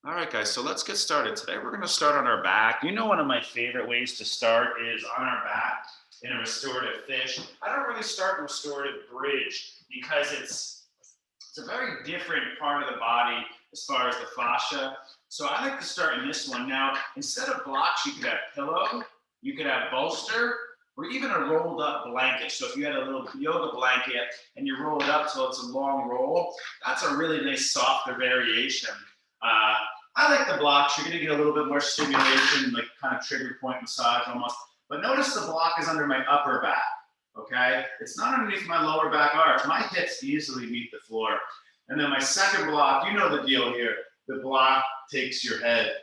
All right, guys, so let's get started. Today we're going to start on our back. You know, one of my favorite ways to start is on our back in a restorative fish. I don't really start in restorative bridge because it's a very different part of the body as far as the fascia. So I like to start in this one. Now, instead of blocks, you could have pillow, you could have bolster, or even a rolled up blanket. So if you had a little yoga blanket and you roll it up till it's a long roll, that's a really nice softer variation. Uh, I like the blocks. You're going to get a little bit more stimulation, like kind of trigger point massage almost. But notice the block is under my upper back. Okay, it's not underneath my lower back arch. My hips easily meet the floor. And then my second block, you know the deal here. The block takes your head.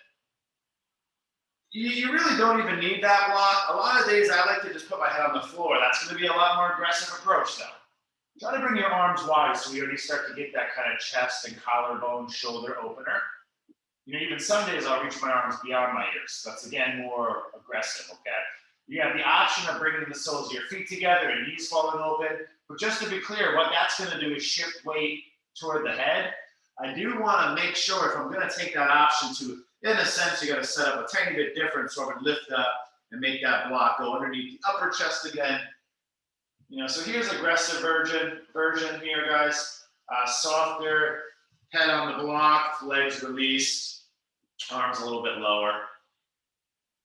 You really don't even need that block. A lot of days I like to just put my head on the floor. That's going to be a lot more aggressive approach though. Try to bring your arms wide so we already start to get that kind of chest and collarbone shoulder opener. You know, even some days I'll reach my arms beyond my ears. That's again more aggressive, okay? You have the option of bringing the soles of your feet together and knees falling open. But just to be clear, what that's going to do is shift weight toward the head. I do want to make sure if I'm going to take that option to, in a sense, you got to set up a tiny bit different so I would lift up and make that block go underneath the upper chest again. You know, so here's aggressive version here, guys. Softer head on the block, legs released, arms a little bit lower.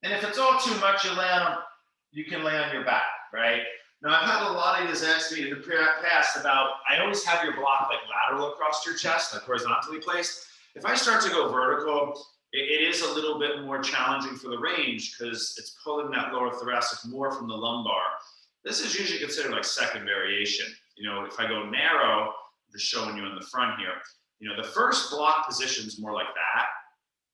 And if it's all too much, you can lay on your back, right? Now, I've had a lot of you ask me in the past about, I always have your block like lateral across your chest, like horizontally placed. If I start to go vertical, it is a little bit more challenging for the range because it's pulling that lower thoracic more from the lumbar. This is usually considered like second variation. You know, if I go narrow, I'm just showing you in the front here, you know, the first block position is more like that.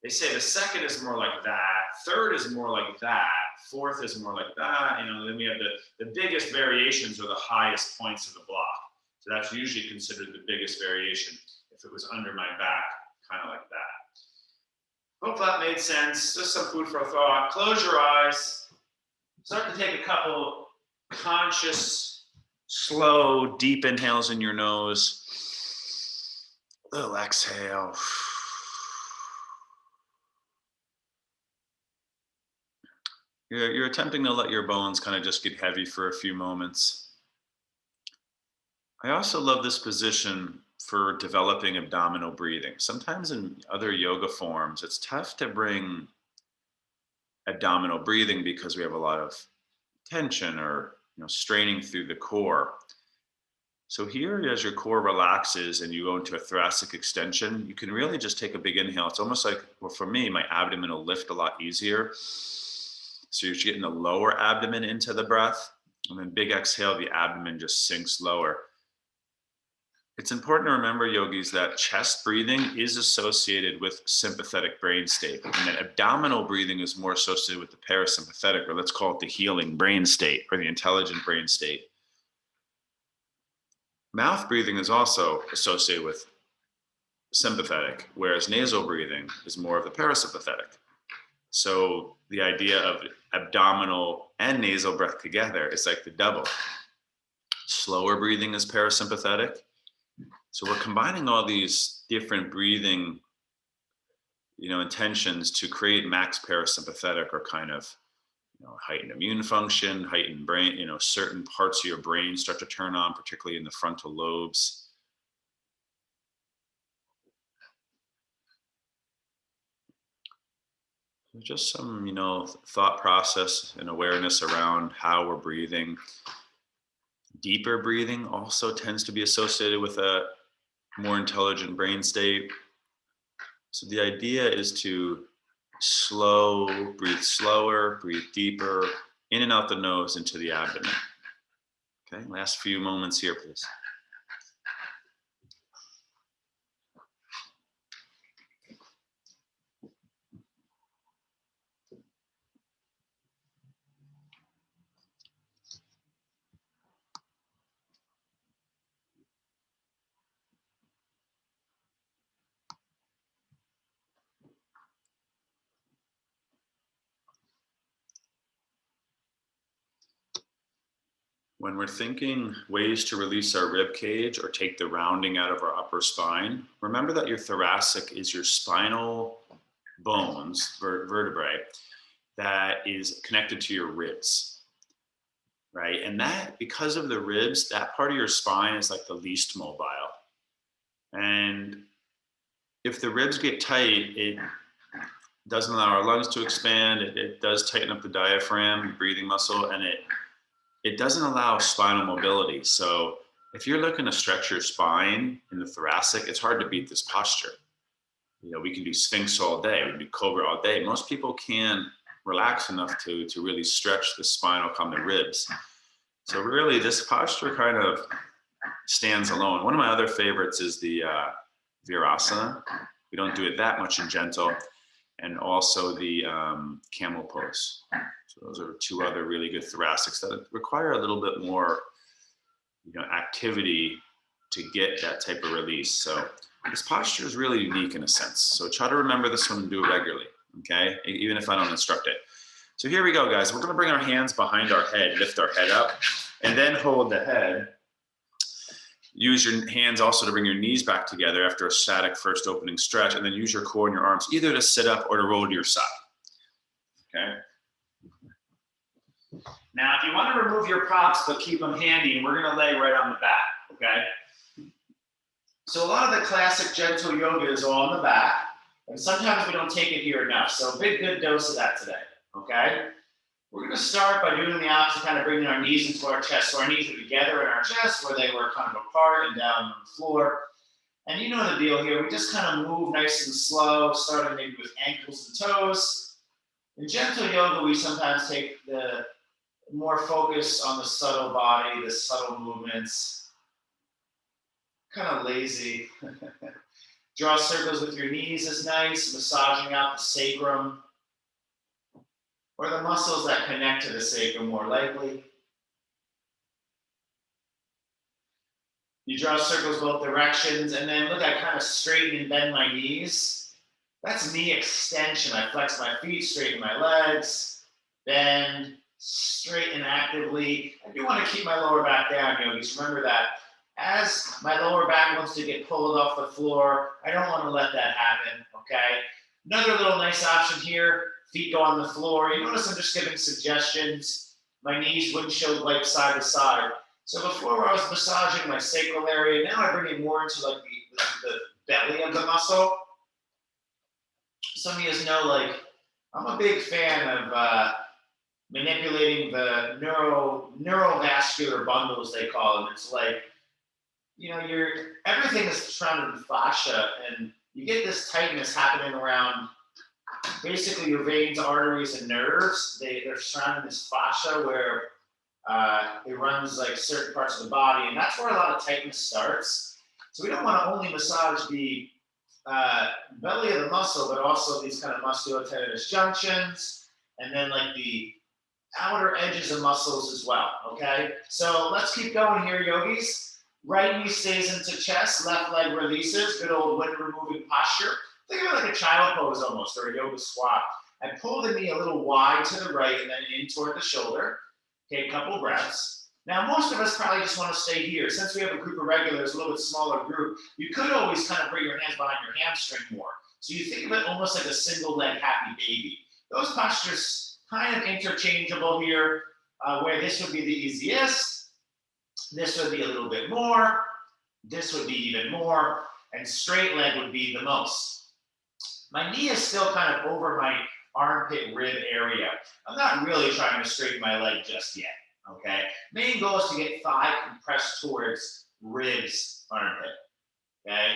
They say the second is more like that, third is more like that, fourth is more like that. You know, then we have the biggest variations are the highest points of the block. So that's usually considered the biggest variation if it was under my back, kind of like that. Hope that made sense. Just some food for thought. Close your eyes. Start to take a couple conscious, slow, deep inhales in your nose. Little exhale. You're attempting to let your bones kind of just get heavy for a few moments. I also love this position for developing abdominal breathing. Sometimes in other yoga forms, it's tough to bring abdominal breathing because we have a lot of tension or straining through the core. So here, as your core relaxes and you go into a thoracic extension, you can really just take a big inhale. It's almost like, well, for me, my abdomen will lift a lot easier. So you're getting the lower abdomen into the breath, and then big exhale, the abdomen just sinks lower. It's important to remember, yogis, that chest breathing is associated with sympathetic brain state, and that abdominal breathing is more associated with the parasympathetic, or let's call it the healing brain state, or the intelligent brain state. Mouth breathing is also associated with sympathetic, whereas nasal breathing is more of the parasympathetic. So the idea of abdominal and nasal breath together is like the double. Slower breathing is parasympathetic. So we're combining all these different breathing, intentions to create max parasympathetic, or kind of, heightened immune function, heightened brain, certain parts of your brain start to turn on, particularly in the frontal lobes. Just some, thought process and awareness around how we're breathing. Deeper breathing also tends to be associated with a more intelligent brain state. So the idea is to breathe slower, breathe deeper, in and out the nose into the abdomen. Okay, last few moments here, please. When we're thinking ways to release our rib cage or take the rounding out of our upper spine, remember that your thoracic is your spinal bones, vertebrae, that is connected to your ribs, right? And that, because of the ribs, that part of your spine is like the least mobile. And if the ribs get tight, it doesn't allow our lungs to expand. It does tighten up the diaphragm, breathing muscle, and it doesn't allow spinal mobility. So if you're looking to stretch your spine in the thoracic, it's hard to beat this posture. You know, we can do Sphinx all day, we can do Cobra all day. Most people can't relax enough to really stretch the spinal column, the ribs. So really, this posture kind of stands alone. One of my other favorites is the Virasana. We don't do it that much in gentle. And also the camel pose. So those are two other really good thoracics that require a little bit more, activity to get that type of release. So this posture is really unique in a sense. So try to remember this one and do it regularly, okay? Even if I don't instruct it. So here we go, guys. We're gonna bring our hands behind our head, lift our head up, and then hold the head. Use your hands also to bring your knees back together after a static first opening stretch, and then use your core and your arms either to sit up or to roll to your side, okay? Now, if you want to remove your props, but keep them handy, we're gonna lay right on the back, okay? So a lot of the classic gentle yoga is all on the back, and sometimes we don't take it here enough. So a big good dose of that today, okay? We're gonna start by doing the opposite, kind of bringing our knees into our chest. So our knees are together in our chest where they were kind of apart and down on the floor. And you know the deal here, we just kind of move nice and slow, starting maybe with ankles and toes. In gentle yoga, we sometimes take the more focus on the subtle body, the subtle movements, kind of lazy. Draw circles with your knees is nice, massaging out the sacrum, or the muscles that connect to the sacrum more likely. You draw circles both directions, and then look, I kind of straighten and bend my knees. That's knee extension. I flex my feet, straighten my legs, bend, straighten actively. I do want to keep my lower back down, yogis. Remember that. As my lower back wants to get pulled off the floor, I don't want to let that happen, okay? Another little nice option here. Feet go on the floor. You notice I'm just giving suggestions. My knees wouldn't show like side to side. So before I was massaging my sacral area, now I bring it more into like the belly of the muscle. Some of you know, like, I'm a big fan of manipulating the neurovascular bundles, they call them. It's like, everything is surrounded with fascia, and you get this tightness happening around basically your veins, arteries, and nerves. They're surrounding this fascia where it runs like certain parts of the body, and that's where a lot of tightness starts. So we don't want to only massage the belly of the muscle, but also these kind of musculotendinous junctions, and then like the outer edges of muscles as well, okay? So let's keep going here, yogis. Right knee stays into chest, left leg releases, good old wind removing posture. Think of it like a child pose almost, or a yoga squat. I pull the knee a little wide to the right and then in toward the shoulder. Okay, a couple breaths. Now, most of us probably just want to stay here. Since we have a group of regulars, a little bit smaller group, you could always kind of bring your hands behind your hamstring more. So you think of it almost like a single leg happy baby. Those postures kind of interchangeable here, where this would be the easiest. This would be a little bit more. This would be even more. And straight leg would be the most. My knee is still kind of over my armpit rib area. I'm not really trying to straighten my leg just yet, okay? Main goal is to get thigh compressed towards ribs, armpit, okay?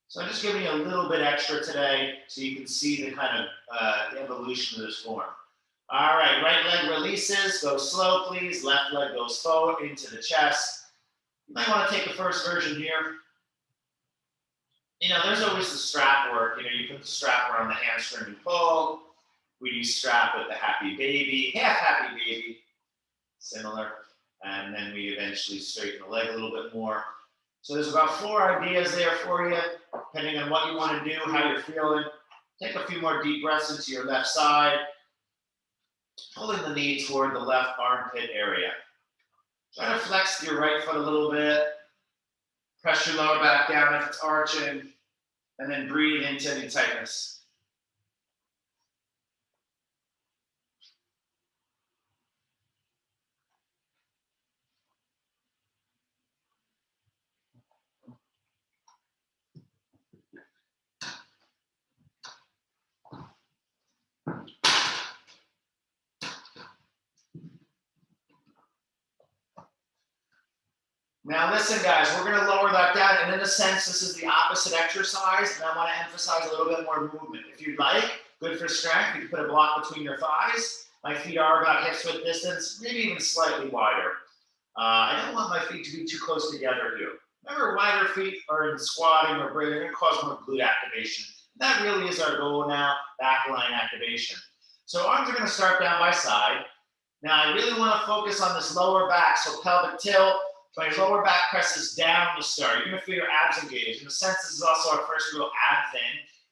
So I'm just giving you a little bit extra today so you can see the kind of the evolution of this form. All right, right leg releases, go slow please. Left leg goes forward into the chest. You might want to take the first version here. There's always the strap work. You put the strap around the hamstring and pull. We do strap with the happy baby, half happy baby, similar. And then we eventually straighten the leg a little bit more. So there's about 4 ideas there for you, depending on what you want to do, how you're feeling. Take a few more deep breaths into your left side, pulling the knee toward the left armpit area. Try to flex your right foot a little bit. Press your lower back down if it's arching, and then breathe into any tightness. Now listen guys, we're gonna lower that down, and in a sense, this is the opposite exercise, and I wanna emphasize a little bit more movement. If you'd like, good for strength, you can put a block between your thighs. My feet are about hip width distance, maybe even slightly wider. I don't want my feet to be too close together here. Remember, wider feet are in squatting or breathing, they're gonna cause more glute activation. That really is our goal now, back line activation. So arms are gonna start down by side. Now I really wanna focus on this lower back, so pelvic tilt. My lower back presses down to start. You're gonna feel your abs engaged. In a sense, this is also our first real ab thing.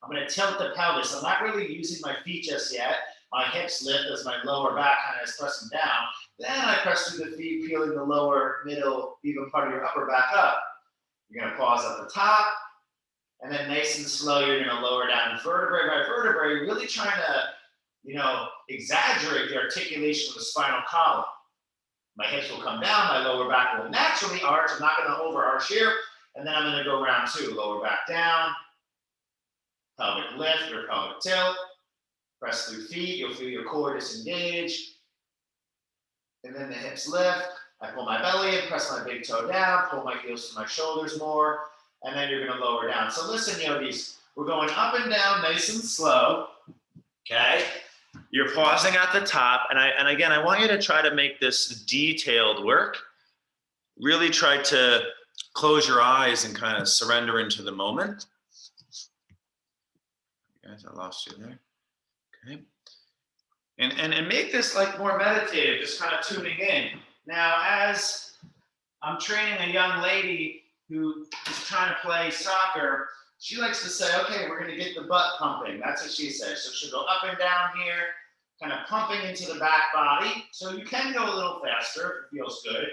I'm gonna tilt the pelvis. I'm not really using my feet just yet. My hips lift as my lower back kind of is pressing down. Then I press through the feet, peeling the lower, middle, even part of your upper back up. You're gonna pause at the top, and then nice and slow, you're gonna lower down vertebrae by vertebrae, really trying to, exaggerate the articulation of the spinal column. My hips will come down, my lower back will naturally arch. I'm not gonna overarch here. And then I'm gonna go round two, lower back down, pelvic lift or pelvic tilt. Press through feet, you'll feel your core disengage. And then the hips lift. I pull my belly in, press my big toe down, pull my heels to my shoulders more, and then you're gonna lower down. So listen, yogis, we're going up and down nice and slow, okay? You're pausing at the top, and again, I want you to try to make this detailed work. Really try to close your eyes and kind of surrender into the moment. Guys, I lost you there. Okay. And make this like more meditative, just kind of tuning in. Now, as I'm training a young lady who is trying to play soccer, she likes to say, okay, we're gonna get the butt pumping. That's what she says. So she'll go up and down here, kind of pumping into the back body. So you can go a little faster if it feels good.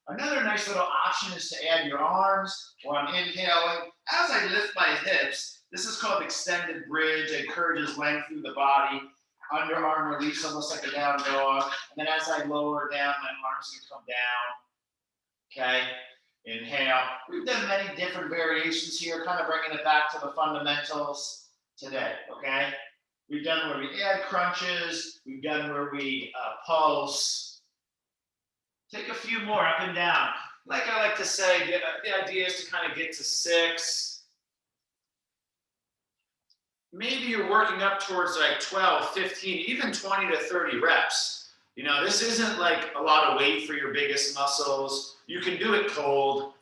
Another nice little option is to add your arms, or I'm inhaling. As I lift my hips, this is called extended bridge. It encourages length through the body. Underarm release, almost like a down dog. And then as I lower down, my arms can come down. Okay, inhale. We've done many different variations here, kind of bringing it back to the fundamentals today, okay? We've done where we add crunches. We've done where we pulse. Take a few more up and down. Like I like to say, the idea is to kind of get to 6. Maybe you're working up towards like 12, 15, even 20 to 30 reps. This isn't like a lot of weight for your biggest muscles. You can do it cold.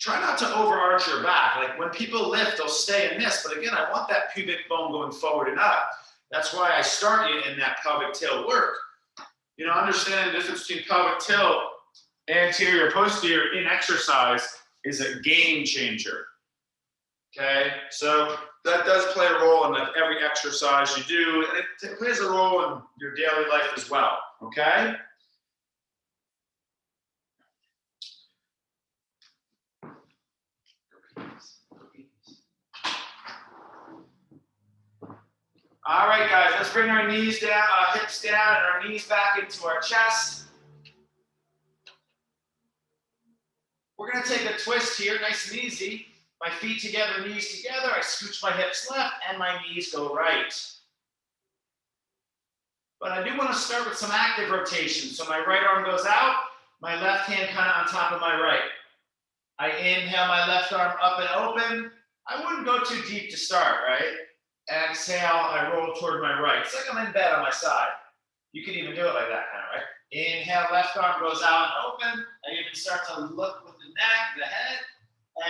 Try not to overarch your back. Like when people lift, they'll stay in this. But again, I want that pubic bone going forward and up. That's why I start you in that pelvic tilt work. Understand the difference between pelvic tilt, anterior, posterior in exercise is a game changer. Okay, so that does play a role in every exercise you do, and it plays a role in your daily life as well. Okay. All right, guys, let's bring our knees down, hips down, and our knees back into our chest. We're gonna take a twist here, nice and easy. My feet together, knees together. I scooch my hips left, and my knees go right. But I do want to start with some active rotation. So my right arm goes out, my left hand kind of on top of my right. I inhale my left arm up and open. I wouldn't go too deep to start, right? Exhale, I roll toward my right. It's like I'm in bed on my side. You can even do it like that kind of, right? Inhale, left arm goes out and open. I even start to look with the neck, the head.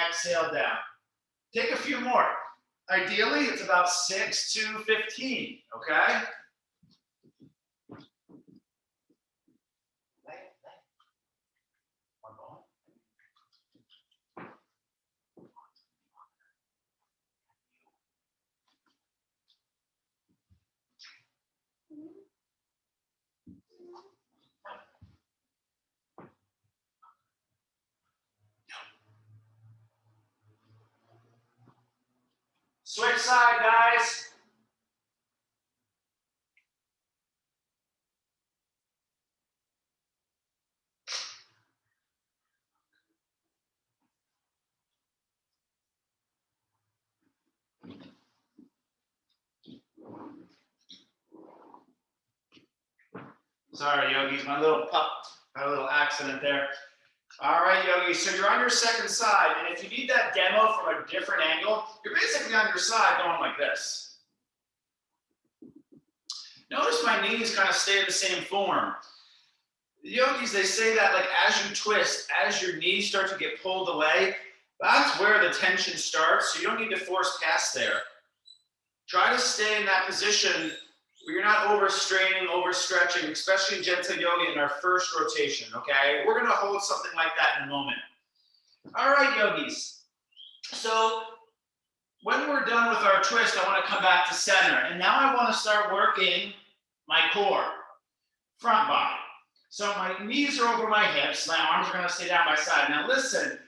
Exhale down. Take a few more. Ideally, it's about 6 to 15, okay? Sorry, yogis, my little pup had a little accident there. All right, yogis, so you're on your second side, and if you need that demo from a different angle, you're basically on your side going like this. Notice my knees kind of stay in the same form. The yogis, they say that like as you twist, as your knees start to get pulled away, that's where the tension starts, so you don't need to force past there. Try to stay in that position where you're not overstraining, overstretching, especially in gentle yoga in our first rotation, okay? We're gonna hold something like that in a moment. All right, yogis. So when we're done with our twist, I wanna come back to center. And now I wanna start working my core, front body. So my knees are over my hips, my arms are gonna stay down my side. Now listen,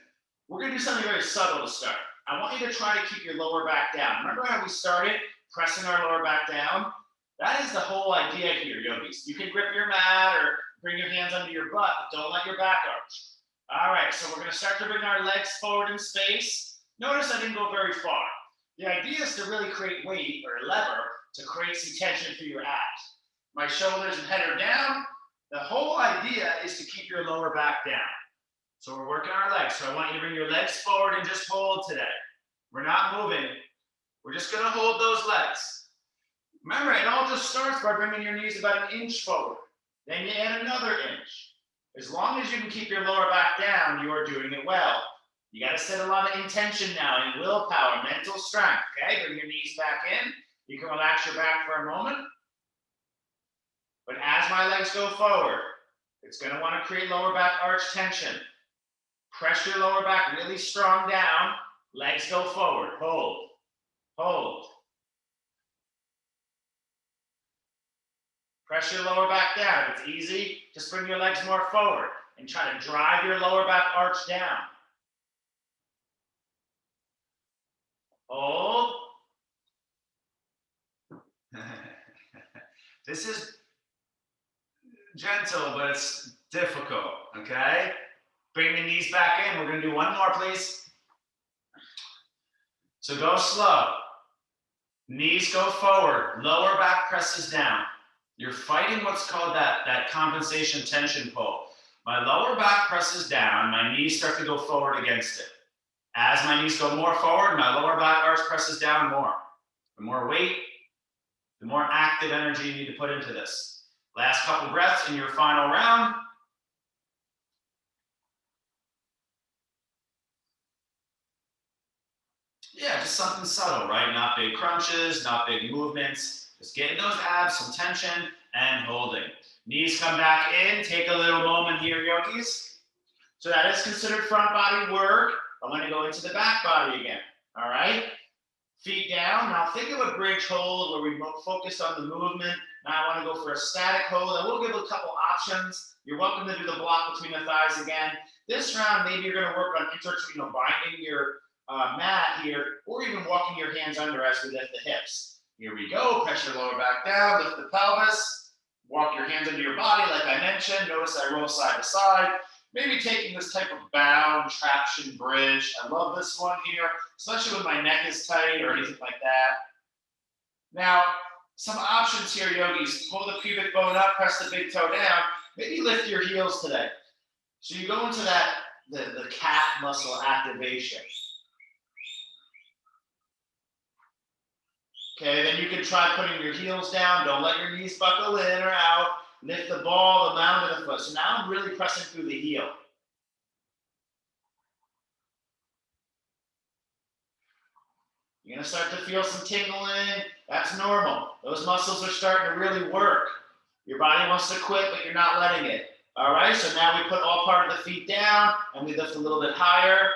we're gonna do something very subtle to start. I want you to try to keep your lower back down. Remember how we started pressing our lower back down? That is the whole idea here, yogis. You can grip your mat or bring your hands under your butt, but don't let your back arch. All right, so we're gonna start to bring our legs forward in space. Notice I didn't go very far. The idea is to really create weight or lever to create some tension through your abs. My shoulders and head are down. The whole idea is to keep your lower back down. So we're working our legs. So I want you to bring your legs forward and just hold today. We're not moving. We're just gonna hold those legs. Remember, it all just starts by bringing your knees about an inch forward. Then you add another inch. As long as you can keep your lower back down, you are doing it well. You gotta set a lot of intention now and willpower, mental strength, okay? Bring your knees back in. You can relax your back for a moment. But as my legs go forward, it's gonna wanna create lower back arch tension. Press your lower back really strong down. Legs go forward, hold, hold. Press your lower back down. If it's easy, just bring your legs more forward and try to drive your lower back arch down. Hold. This is gentle, but it's difficult, okay? Bring the knees back in. We're gonna do one more, please. So go slow. Knees go forward, lower back presses down. You're fighting what's called that compensation tension pull. My lower back presses down, my knees start to go forward against it. As my knees go more forward, my lower back arch presses down more. The more weight, the more active energy you need to put into this. Last couple breaths in your final round. Yeah, just something subtle, right? Not big crunches, not big movements. Just getting those abs, some tension, and holding. Knees come back in. Take a little moment here, yogis. So that is considered front body work. I'm going to go into the back body again. All right? Feet down. Now think of a bridge hold where we focus on the movement. Now I want to go for a static hold. I will give a couple options. You're welcome to do the block between the thighs again. This round, maybe you're going to work on binding your mat here, or even walking your hands under as we lift the hips. Here we go. Press your lower back down, lift the pelvis, walk your hands under your body like I mentioned. Notice I roll side to side. Maybe taking this type of bound traction bridge. I love this one here, especially when my neck is tight or anything like that. Now, some options here, yogis. Pull the pubic bone up, press the big toe down. Maybe lift your heels today. So you go into the calf muscle activation. Okay, then you can try putting your heels down. Don't let your knees buckle in or out. Lift the ball, the mound of the foot. So now I'm really pressing through the heel. You're gonna start to feel some tingling. That's normal. Those muscles are starting to really work. Your body wants to quit, but you're not letting it. All right, so now we put all part of the feet down and we lift a little bit higher.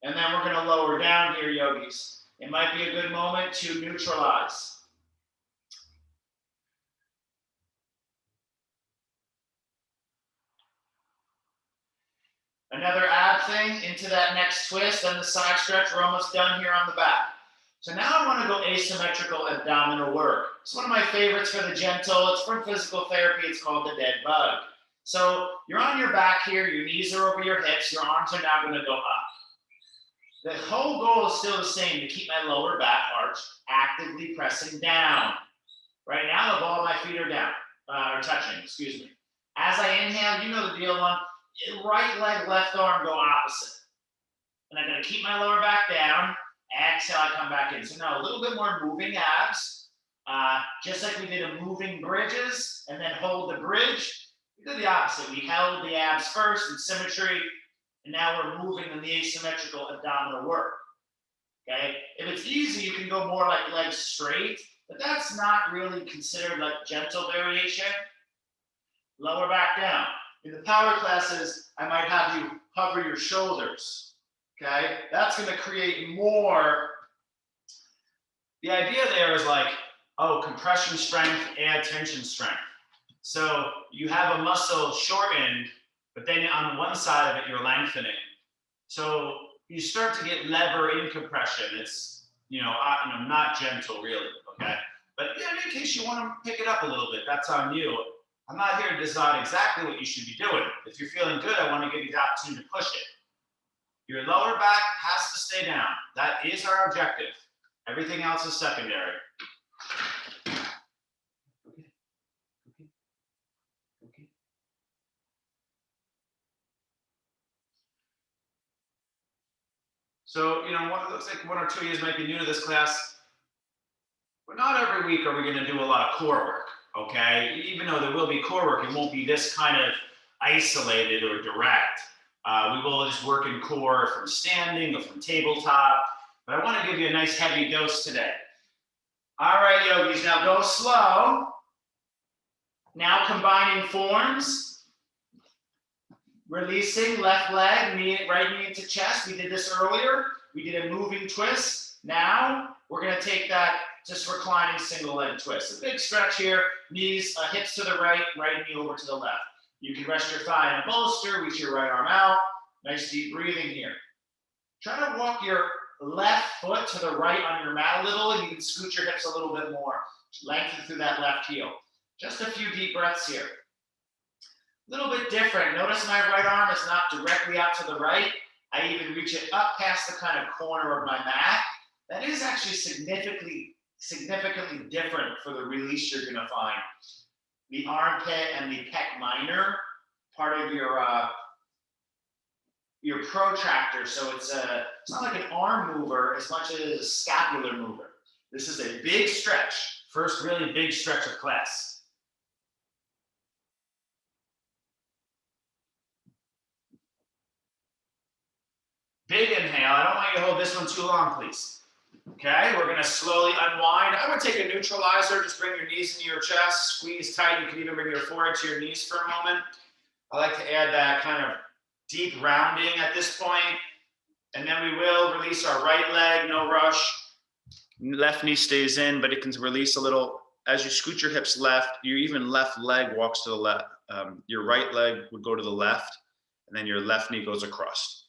And then we're gonna lower down here, yogis. It might be a good moment to neutralize. Another ab thing into that next twist and the side stretch. We're almost done here on the back. So now I want to go asymmetrical abdominal work. It's one of my favorites for the gentle. It's from physical therapy. It's called the dead bug. So you're on your back here. Your knees are over your hips. Your arms are now going to go up. The whole goal is still the same, to keep my lower back arch actively pressing down. Right now, the ball of my feet are down, or touching, excuse me. As I inhale, you know the deal, one, right leg, left arm go opposite. And I'm gonna keep my lower back down. Exhale, I come back in. So now a little bit more moving abs. Just like we did a moving bridges and then hold the bridge, we did the opposite. We held the abs first in symmetry, and now we're moving in the asymmetrical abdominal work. Okay, if it's easy, you can go more like legs straight, but that's not really considered like gentle variation. Lower back down. In the power classes, I might have you hover your shoulders. Okay, that's going to create more. The idea there is like, oh, compression strength, add tension strength. So you have a muscle shortened, but then on one side of it, you're lengthening. So you start to get lever in compression. It's, not gentle really, okay? But in case you want to pick it up a little bit, that's on you. I'm not here to decide exactly what you should be doing. If you're feeling good, I want to give you the opportunity to push it. Your lower back has to stay down. That is our objective. Everything else is secondary. Okay. So, like 1 or 2 years might be new to this class, but not every week are we going to do a lot of core work, okay? Even though there will be core work, it won't be this kind of isolated or direct. We will just work in core from standing or from tabletop, but I want to give you a nice heavy dose today. All right, yogis, now go slow. Now combining forms. Releasing left leg, right knee into chest. We did this earlier. We did a moving twist. Now we're going to take that just reclining single leg twist. A big stretch here. Knees, hips to the right, right knee over to the left. You can rest your thigh in a bolster, reach your right arm out. Nice deep breathing here. Try to walk your left foot to the right on your mat a little, and you can scoot your hips a little bit more. Lengthen through that left heel. Just a few deep breaths here. A little bit different. Notice my right arm is not directly out to the right. I even reach it up past the kind of corner of my mat. That is actually significantly different for the release you're going to find. The armpit and the pec minor, part of your protractor. So it's not like an arm mover as much as a scapular mover. This is a big stretch. First really big stretch of class. Big inhale. I don't want you to hold this one too long, please. Okay, we're gonna slowly unwind. I would take a neutralizer, just bring your knees into your chest, squeeze tight. You can even bring your forehead to your knees for a moment. I like to add that kind of deep rounding at this point. And then we will release our right leg, no rush. Left knee stays in, but it can release a little. As you scoot your hips left, your even left leg walks to the left. Your right leg would go to the left, and then your left knee goes across.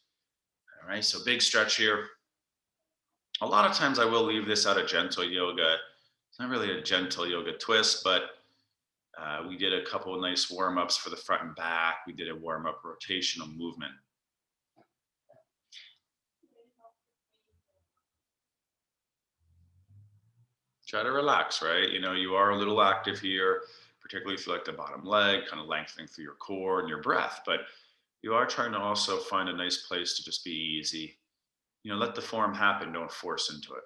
All right, so big stretch here. A lot of times I will leave this out of gentle yoga. It's not really a gentle yoga twist, but we did a couple of nice warm-ups for the front and back. We did a warm-up rotational movement. Try to relax, right? You are a little active here, particularly if you like the bottom leg, kind of lengthening through your core and your breath, but you are trying to also find a nice place to just be easy. Let the form happen, don't force into it.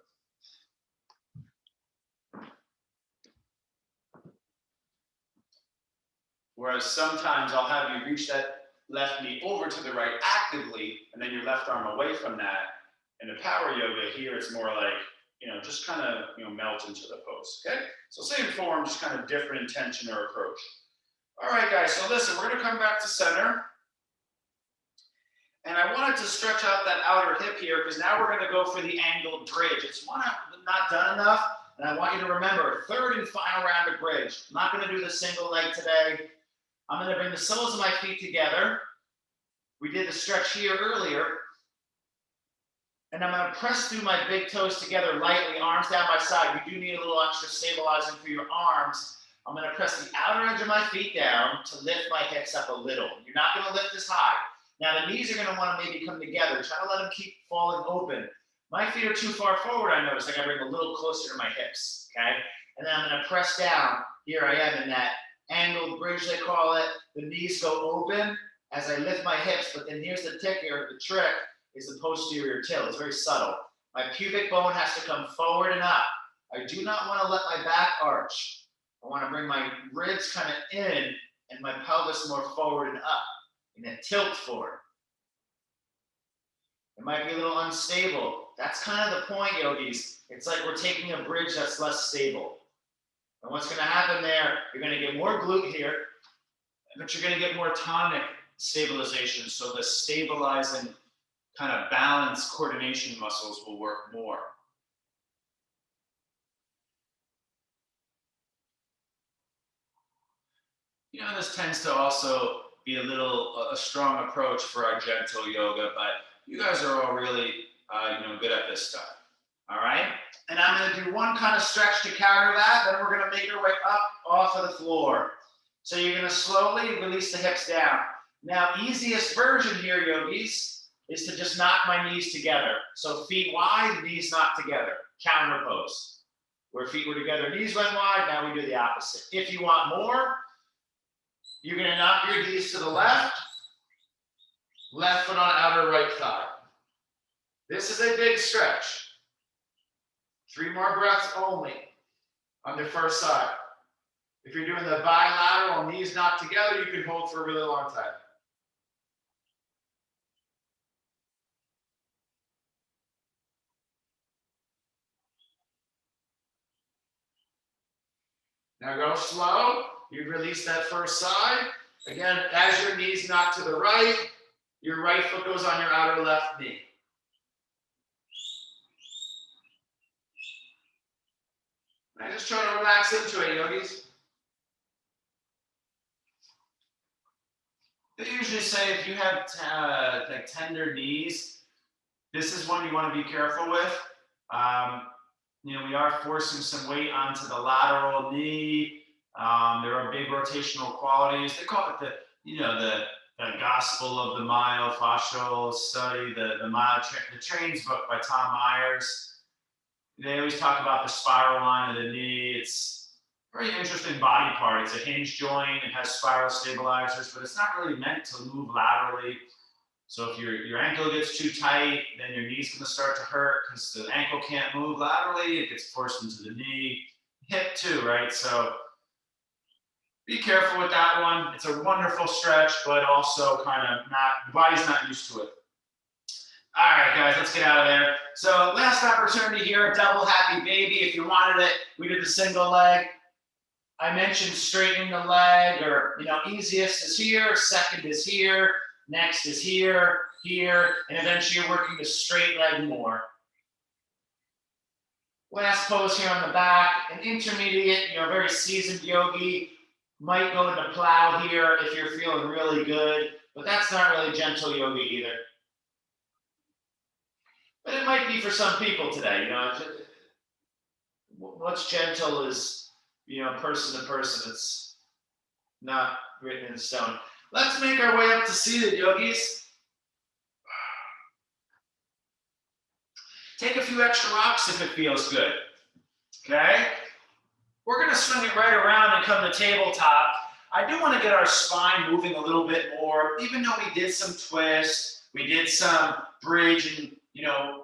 Whereas sometimes I'll have you reach that left knee over to the right actively, and then your left arm away from that. In the power yoga here, it's more like, just kind of, melt into the pose, okay? So same form, just kind of different intention or approach. All right, guys, so listen, we're gonna come back to center. And I wanted to stretch out that outer hip here because now we're going to go for the angled bridge. It's not done enough, and I want you to remember, third and final round of bridge. I'm not going to do the single leg today. I'm going to bring the soles of my feet together. We did the stretch here earlier. And I'm going to press through my big toes together lightly, arms down by side. We do need a little extra stabilizing for your arms. I'm going to press the outer edge of my feet down to lift my hips up a little. You're not going to lift this high. Now the knees are gonna wanna maybe come together. Try to let them keep falling open. My feet are too far forward, I notice. I gotta bring a little closer to my hips, okay? And then I'm gonna press down. Here I am in that angled bridge, they call it. The knees go open as I lift my hips, but then here's the ticker, the trick is the posterior tilt. It's very subtle. My pubic bone has to come forward and up. I do not want to let my back arch. I want to bring my ribs kind of in and my pelvis more forward and up, and then tilt forward. It might be a little unstable. That's kind of the point, yogis. It's like we're taking a bridge that's less stable. And what's going to happen there, you're going to get more glute here, but you're going to get more tonic stabilization. So the stabilizing kind of balance coordination muscles will work more. You know, this tends to also be a strong approach for our gentle yoga, but you guys are all really, good at this stuff. All right. And I'm going to do one kind of stretch to counter that. Then we're going to make our way up off of the floor. So you're going to slowly release the hips down. Now, easiest version here, yogis, is to just knock my knees together. So feet wide, knees knocked together. Counter pose. Where feet were together, knees went wide. Now we do the opposite. If you want more, you're going to knock your knees to the left foot on outer right thigh. This is a big stretch. 3 more breaths only on the first side. If you're doing the bilateral knees knocked together, you can hold for a really long time. Now go slow. You release that first side. Again, as your knees knock to the right, your right foot goes on your outer left knee. Now just try to relax into it, yogis. They usually say if you have like tender knees, this is one you want to be careful with. We are forcing some weight onto the lateral knee. There are big rotational qualities. They call it the gospel of the myofascial study, the Trains book by Tom Myers. They always talk about the spiral line of the knee. It's a very interesting body part. It's a hinge joint. It has spiral stabilizers, but it's not really meant to move laterally. So if your ankle gets too tight, then your knee's going to start to hurt because the ankle can't move laterally. It gets forced into the knee. Hip too, right? So be careful with that one. It's a wonderful stretch, but also the body's not used to it. All right, guys, let's get out of there. So last opportunity here, double happy baby. If you wanted it, we did the single leg. I mentioned straightening the leg, or, easiest is here, second is here, next is here, and eventually you're working the straight leg more. Last pose here on the back, an intermediate, very seasoned yogi might go into plow here if you're feeling really good, but that's not really gentle yoga either. But it might be for some people today, what's gentle is, person to person. It's not written in stone. Let's make our way up to seated, yogis. Take a few extra rocks if it feels good, okay? We're gonna swing it right around and come to tabletop. I do wanna get our spine moving a little bit more, even though we did some twist, we did some bridge and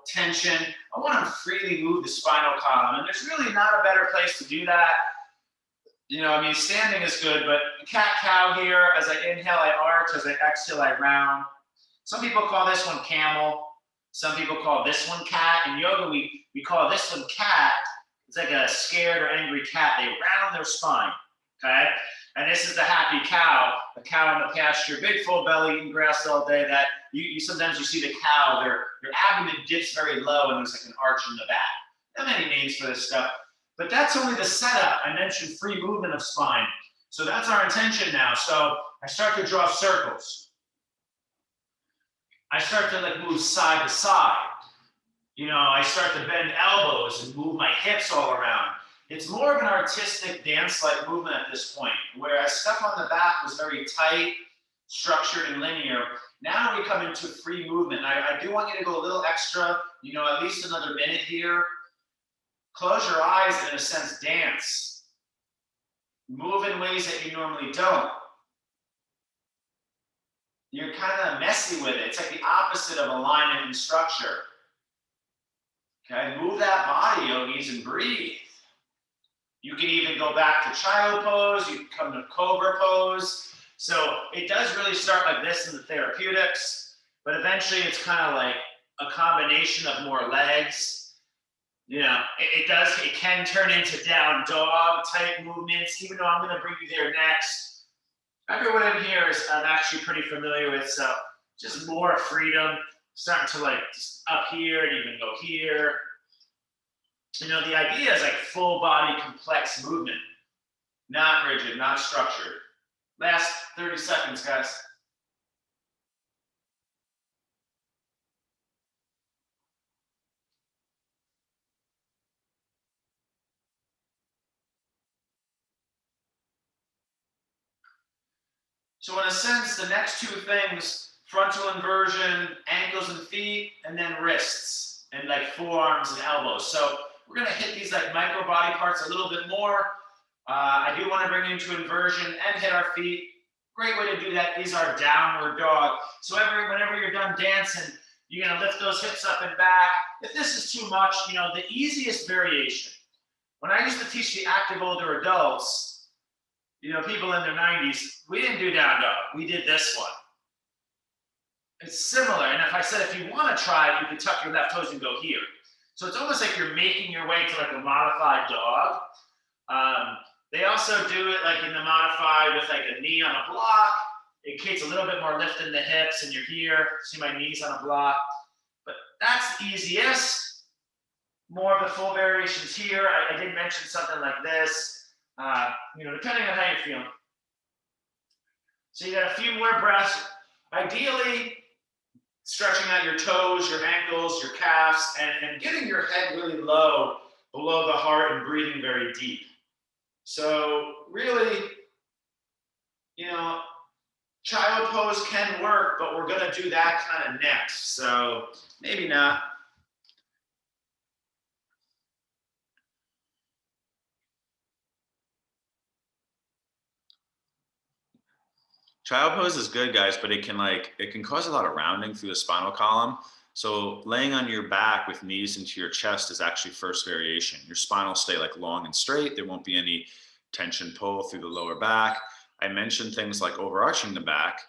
tension. I want to freely move the spinal column, and there's really not a better place to do that. Standing is good, but cat-cow here. As I inhale, I arch. As I exhale, I round. Some people call this one camel. Some people call this one cat. In yoga, we call this one cat. It's like a scared or angry cat. They round their spine, okay? And this is the happy cow, the cow in the pasture, big full belly, eating grass all day. That sometimes you see the cow, their abdomen dips very low and there's like an arch in the back. There are many names for this stuff, but that's only the setup. I mentioned free movement of spine. So that's our intention now. So I start to draw circles. I start to move side to side. I start to bend elbows and move my hips all around. It's more of an artistic dance-like movement at this point, whereas stuff on the back was very tight, structured, and linear. Now we come into free movement. I do want you to go a little extra, you know, at least another minute here. Close your eyes and in a sense dance. Move in ways that you normally don't. You're kind of messy with it. It's like the opposite of alignment and structure. Okay, move that body, yogis, and breathe. You can even go back to child pose. You can come to cobra pose. So it does really start like this in the therapeutics, but eventually it's kind of like a combination of more legs. You know, it can turn into down dog type movements, even though I'm going to bring you there next. Everyone in here is I'm actually pretty familiar with, so just more freedom, starting to like just up here and even go here. You know, the idea is like full body complex movement, not rigid, not structured. Last 30 seconds, guys. So in a sense, the next two things, frontal inversion, ankles and feet, and then wrists, and like forearms and elbows. So we're gonna hit these like micro body parts a little bit more. I do wanna bring you into inversion and hit our feet. Great way to do that is our downward dog. So whenever you're done dancing, you're gonna lift those hips up and back. If this is too much, you know, the easiest variation. When I used to teach the active older adults, you know, people in their 90s, we didn't do down dog. We did this one. It's similar. And if I said, if you want to try it, you can tuck your left toes and go here. So it's almost like you're making your way to like a modified dog. They also do it like in the modified with like a knee on a block. It creates a little bit more lift in the hips and you're here. See my knees on a block. But that's the easiest. More of the full variations here. I did mention something like this. You know, depending on how you're feeling. So you got a few more breaths. Ideally, stretching out your toes, your ankles, your calves, and getting your head really low below the heart and breathing very deep. So really, you know, child pose can work, but we're gonna do that kind of next. So maybe not. Child pose is good, guys, but it can cause a lot of rounding through the spinal column. So laying on your back with knees into your chest is actually first variation. Your spine will stay like long and straight. There won't be any tension pull through the lower back. I mentioned things like overarching the back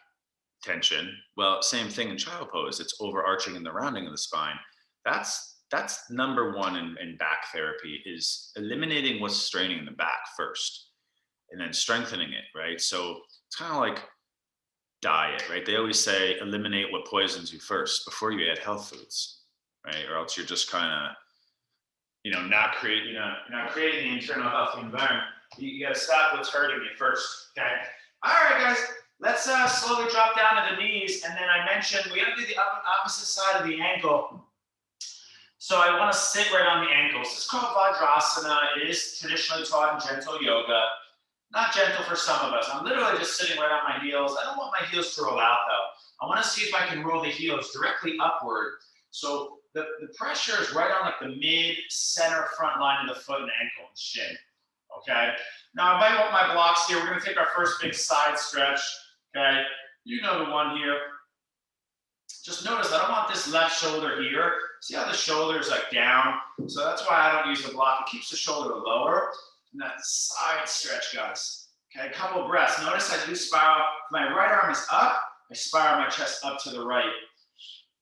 tension. Well, same thing in child pose. It's overarching and the rounding of the spine. That's number one in back therapy, is eliminating what's straining the back first and then strengthening it, right? So it's kind of like diet, right? They always say eliminate what poisons you first before you add health foods, right? Or else you're just kind of, you know, not creating the internal healthy environment. You got to stop what's hurting you first, okay? All right, guys, let's slowly drop down to the knees. And then I mentioned we got to do the opposite side of the ankle. So I want to sit right on the ankles. It's called Vajrasana. It is traditionally taught in gentle yoga. Not gentle for some of us. I'm literally just sitting right on my heels. I don't want my heels to roll out though. I want to see if I can roll the heels directly upward. So the pressure is right on like the mid-center front line of the foot and ankle and shin. Okay. Now I might want my blocks here. We're going to take our first big side stretch. Okay. You know the one here. Just notice I don't want this left shoulder here. See how the shoulder is like down? So that's why I don't use the block. It keeps the shoulder lower. And that side stretch, guys. Okay, a couple breaths. Notice I do spiral. My right arm is up. I spiral my chest up to the right.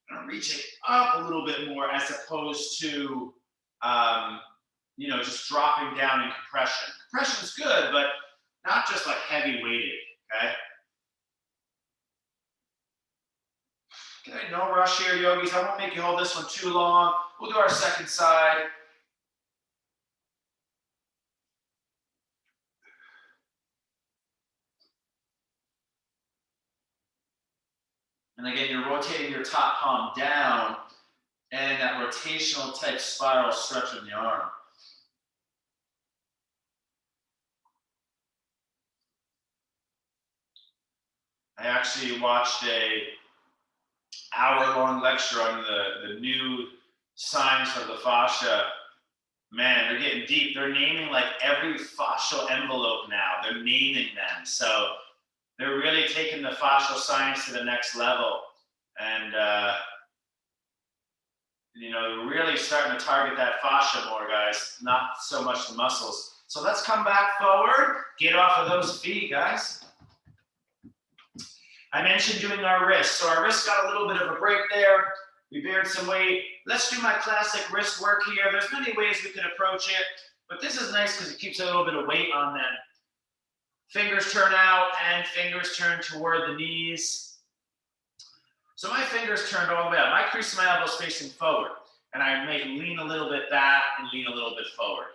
And I'm reaching up a little bit more as opposed to, you know, just dropping down in compression. Compression is good, but not just like heavy weighted, okay? Okay, no rush here, yogis. I won't make you hold this one too long. We'll do our second side. And again, you're rotating your top palm down and that rotational type spiral stretch in the arm. I actually watched a hour-long lecture on the new signs of the fascia. Man, they're getting deep. They're naming like every fascial envelope now. They're naming them. So they're really taking the fascial science to the next level. And, you know, really starting to target that fascia more, guys, not so much the muscles. So let's come back forward, get off of those feet, guys. I mentioned doing our wrists. So our wrists got a little bit of a break there. We bared some weight. Let's do my classic wrist work here. There's many ways we can approach it, but this is nice because it keeps a little bit of weight on them. Fingers turn out and fingers turn toward the knees. So my fingers turned all the way up. My crease of my elbows facing forward, and I may lean a little bit back and lean a little bit forward.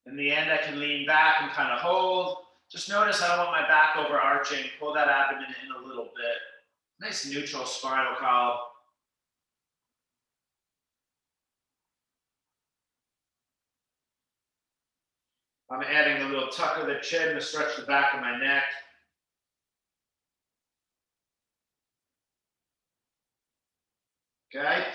In the end, I can lean back and kind of hold. Just notice I don't want my back overarching. Pull that abdomen in a little bit. Nice neutral spinal column. I'm adding a little tuck of the chin to stretch the back of my neck. Okay,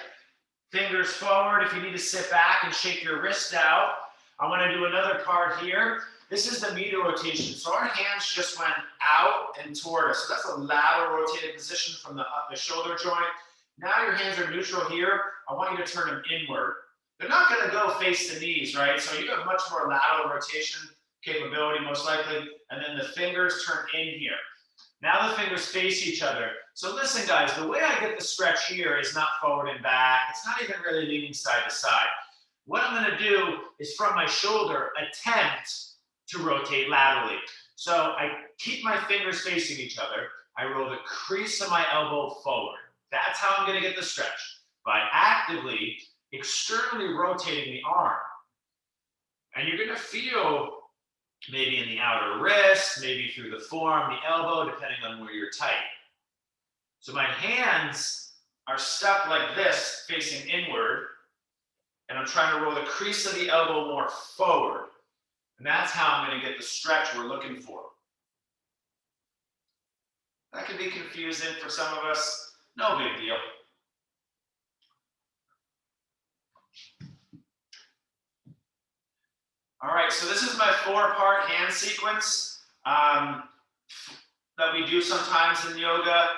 fingers forward. If you need to sit back and shake your wrist out, I want to do another part here. This is the medial rotation. So our hands just went out and toward us. So that's a lateral rotated position from the shoulder joint. Now your hands are neutral here. I want you to turn them inward. They're not going to go face the knees, right? So you have much more lateral rotation capability, most likely. And then the fingers turn in here. Now the fingers face each other. So listen, guys, the way I get the stretch here is not forward and back. It's not even really leaning side to side. What I'm going to do is from my shoulder, attempt to rotate laterally. So I keep my fingers facing each other. I roll the crease of my elbow forward. That's how I'm going to get the stretch, by actively externally rotating the arm. And you're going to feel maybe in the outer wrist, maybe through the forearm, the elbow, depending on where you're tight. So my hands are stuck like this, facing inward, and I'm trying to roll the crease of the elbow more forward. And that's how I'm going to get the stretch we're looking for. That can be confusing for some of us. No big deal. All right, so this is my 4-part hand sequence that we do sometimes in yoga.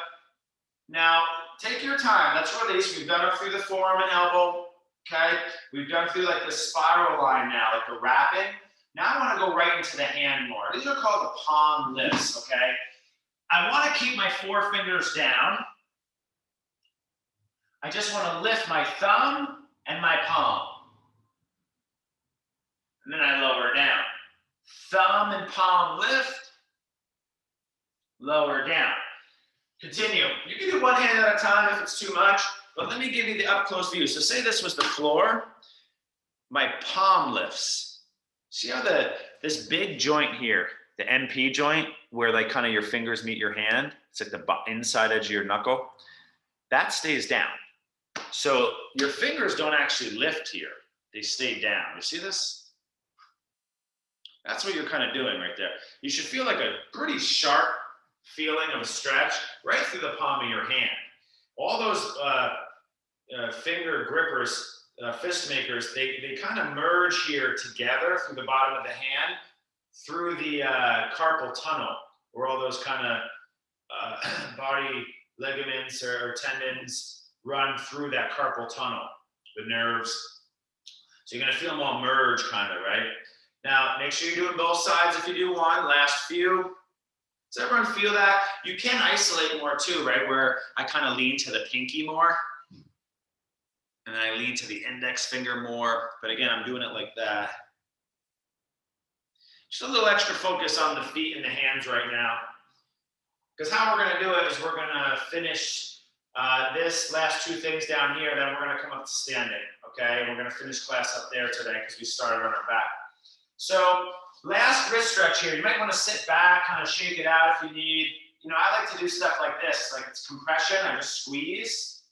Now, take your time. Let's release. We've done it through the forearm and elbow, okay? We've done through like the spiral line now, like the wrapping. Now I want to go right into the hand more. These are called the palm lifts, okay? I want to keep my 4 fingers down. I just want to lift my thumb and my palm. And then I lower down. Thumb and palm lift, lower down. Continue. You can do one hand at a time if it's too much, but let me give you the up close view. So say this was the floor, my palm lifts. See how this big joint here, the MP joint, where like kind of your fingers meet your hand, it's like the inside edge of your knuckle, that stays down. So your fingers don't actually lift here, they stay down. You see this? That's what you're kind of doing right there. You should feel like a pretty sharp feeling of a stretch right through the palm of your hand. All those finger grippers, fist makers, they kind of merge here together through the bottom of the hand, through the carpal tunnel, where all those kind of body ligaments or tendons run through that carpal tunnel, the nerves. So you're gonna feel them all merge kind of, right? Now, make sure you're doing both sides if you do one. Last few. Does everyone feel that? You can isolate more too, right? Where I kind of lean to the pinky more. And then I lean to the index finger more. But again, I'm doing it like that. Just a little extra focus on the feet and the hands right now. Because how we're going to do it is we're going to finish this last 2 things down here. Then we're going to come up to standing. Okay? And we're going to finish class up there today because we started on our back. So last wrist stretch here, you might want to sit back, kind of shake it out if you need. You know, I like to do stuff like this, like it's compression, I just squeeze,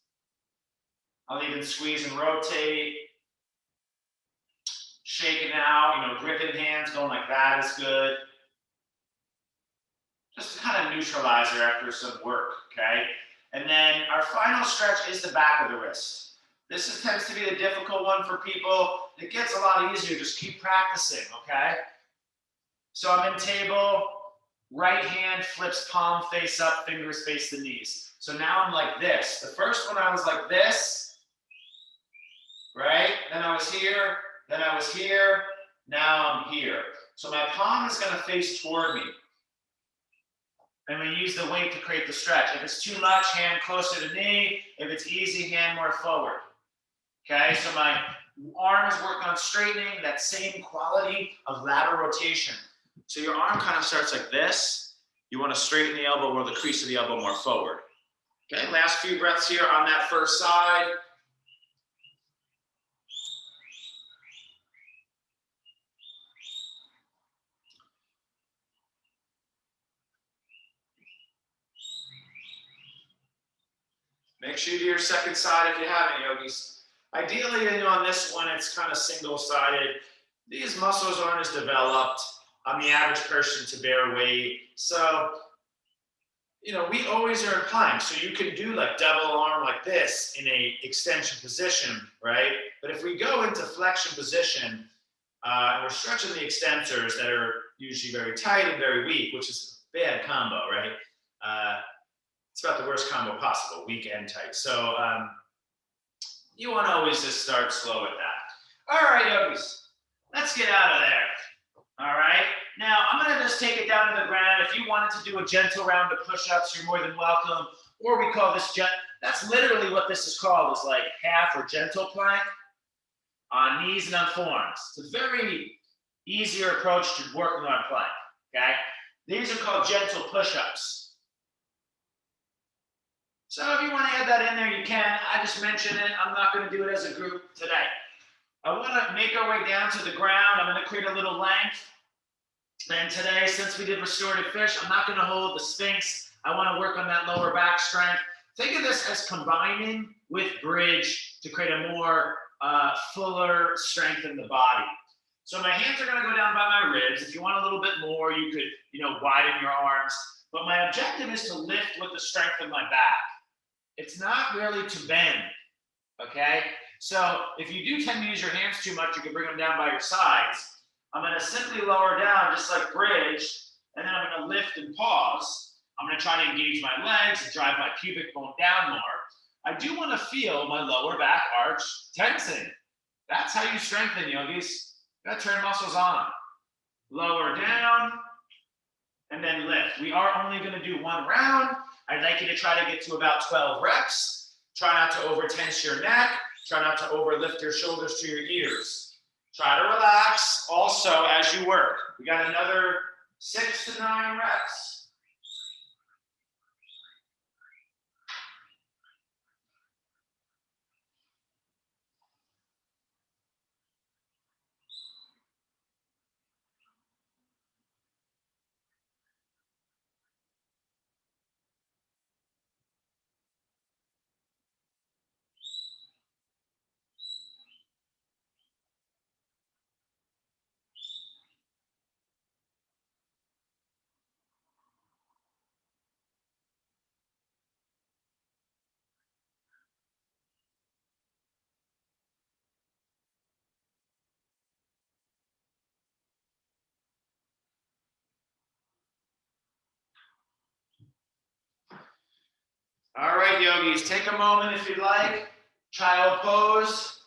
I'll even squeeze and rotate. Shaking out, gripping hands, going like that is good. Just kind of neutralizer after some work, okay? And then our final stretch is the back of the wrist. This tends to be the difficult one for people. It gets a lot easier. Just keep practicing, okay? So I'm in table, right hand flips palm face up, fingers face the knees. So now I'm like this. The first one I was like this, right? Then I was here, then I was here, now I'm here. So my palm is gonna face toward me. And we use the weight to create the stretch. If it's too much, hand closer to knee. If it's easy, hand more forward. Okay, so my arm is working on straightening, that same quality of lateral rotation. So your arm kind of starts like this. You want to straighten the elbow or the crease of the elbow more forward. Okay, last few breaths here on that first side. Make sure you do your second side if you haven't, yogis. Ideally, on this one, it's kind of single-sided. These muscles aren't as developed on the average person to bear weight. So, we always are applying. So you can do like double arm like this in a extension position, right? But if we go into flexion position, and we're stretching the extensors that are usually very tight and very weak, which is a bad combo, right? It's about the worst combo possible, weak and tight. So you want to always just start slow with that. All right, yogis, let's get out of there. All right, now I'm going to just take it down to the ground. If you wanted to do a gentle round of push-ups, you're more than welcome. Or we call this, that's literally what this is called, is like half or gentle plank on knees and on forearms. It's a very easier approach to working on plank, okay? These are called gentle push-ups. So if you want to add that in there, you can. I just mentioned it. I'm not going to do it as a group today. I want to make our way down to the ground. I'm going to create a little length. And today, since we did restorative fish, I'm not going to hold the Sphinx. I want to work on that lower back strength. Think of this as combining with bridge to create a more fuller strength in the body. So my hands are going to go down by my ribs. If you want a little bit more, you could, widen your arms. But my objective is to lift with the strength of my back. It's not really to bend, okay? So if you do tend to use your hands too much, you can bring them down by your sides. I'm going to simply lower down just like bridge, and then I'm going to lift and pause. I'm going to try to engage my legs and drive my pubic bone down more. I do want to feel my lower back arch tensing. That's how you strengthen, yogis. You got to turn muscles on. Lower down, and then lift. We are only going to do one round. I'd like you to try to get to about 12 reps. Try not to over tense your neck. Try not to over lift your shoulders to your ears. Try to relax also as you work. We got another 6 to 9 reps. All right, yogis, take a moment if you'd like. Child pose.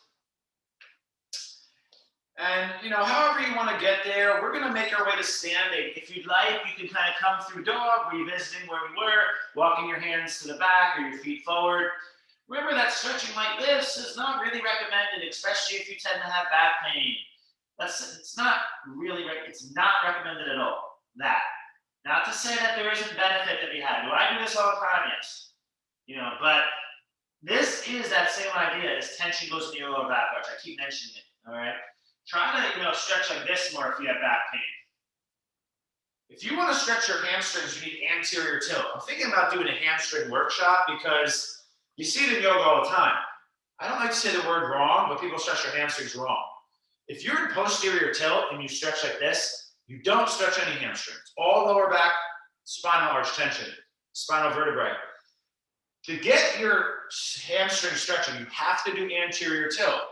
And, however you want to get there, we're going to make our way to standing. If you'd like, you can kind of come through dog, revisiting where we were, walking your hands to the back or your feet forward. Remember that stretching like this is not really recommended, especially if you tend to have back pain. It's not recommended at all. Not to say that there isn't benefit to be had. Do I do this all the time? Yes. But this is that same idea as tension goes into your lower back arch. I keep mentioning it, all right? Try to, stretch like this more if you have back pain. If you want to stretch your hamstrings, you need anterior tilt. I'm thinking about doing a hamstring workshop because you see it in yoga all the time. I don't like to say the word wrong, but people stretch their hamstrings wrong. If you're in posterior tilt and you stretch like this, you don't stretch any hamstrings. All lower back, spinal arch tension, spinal vertebrae. To get your hamstring stretching, you have to do anterior tilt.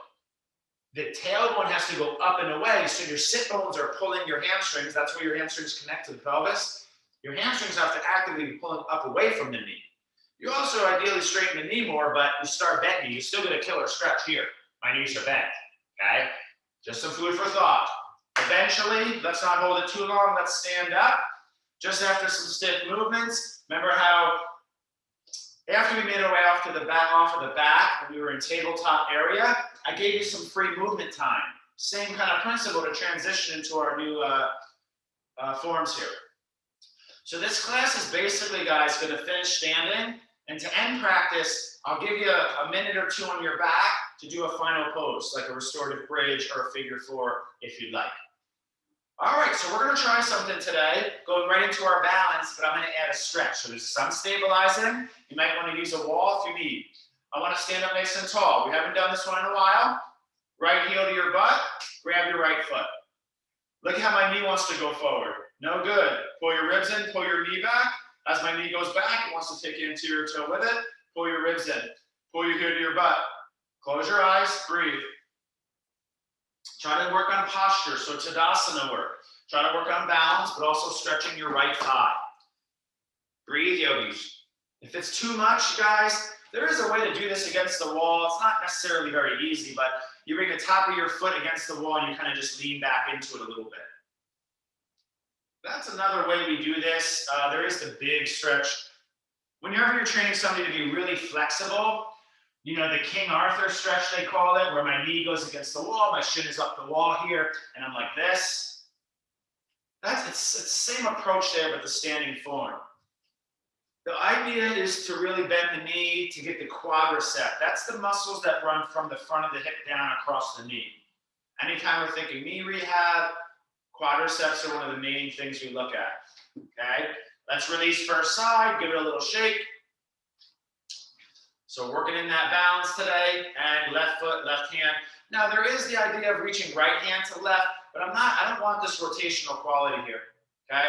The tailbone has to go up and away, so your sit bones are pulling your hamstrings. That's where your hamstrings connect to the pelvis. Your hamstrings have to actively be pulling up away from the knee. You also ideally straighten the knee more, but you start bent knee. You still get a killer stretch here. My knees are bent, okay? Just some food for thought. Eventually, let's not hold it too long. Let's stand up. Just after some stiff movements. Remember how after we made our way off of the back, when we were in tabletop area, I gave you some free movement time. Same kind of principle to transition into our new forms here. So this class is basically, guys, going to finish standing. And to end practice, I'll give you a minute or two on your back to do a final pose, like a restorative bridge or a figure four, if you'd like. All right, so we're going to try something today, going right into our balance, but I'm going to add a stretch. So there's some stabilizing. You might want to use a wall if you need. I want to stand up nice and tall. We haven't done this one in a while. Right heel to your butt, grab your right foot. Look how my knee wants to go forward. No good. Pull your ribs in, pull your knee back. As my knee goes back, it wants to take your anterior toe with it. Pull your ribs in. Pull your heel to your butt. Close your eyes, breathe. Try to work on posture, so Tadasana work. Try to work on balance, but also stretching your right thigh. Breathe, yogis. If it's too much, guys, there is a way to do this against the wall. It's not necessarily very easy, but you bring the top of your foot against the wall and you kind of just lean back into it a little bit. That's another way we do this. There is the big stretch. Whenever you're training somebody to be really flexible, you know, the King Arthur stretch, they call it, where my knee goes against the wall, my shin is up the wall here, and I'm like this. It's the same approach there, but the standing form. The idea is to really bend the knee to get the quadricep. That's the muscles that run from the front of the hip down across the knee. Anytime we're thinking knee rehab, quadriceps are one of the main things we look at, okay? Let's release first side, give it a little shake. So working in that balance today, and left foot, left hand. Now there is the idea of reaching right hand to left, but I don't want this rotational quality here, okay?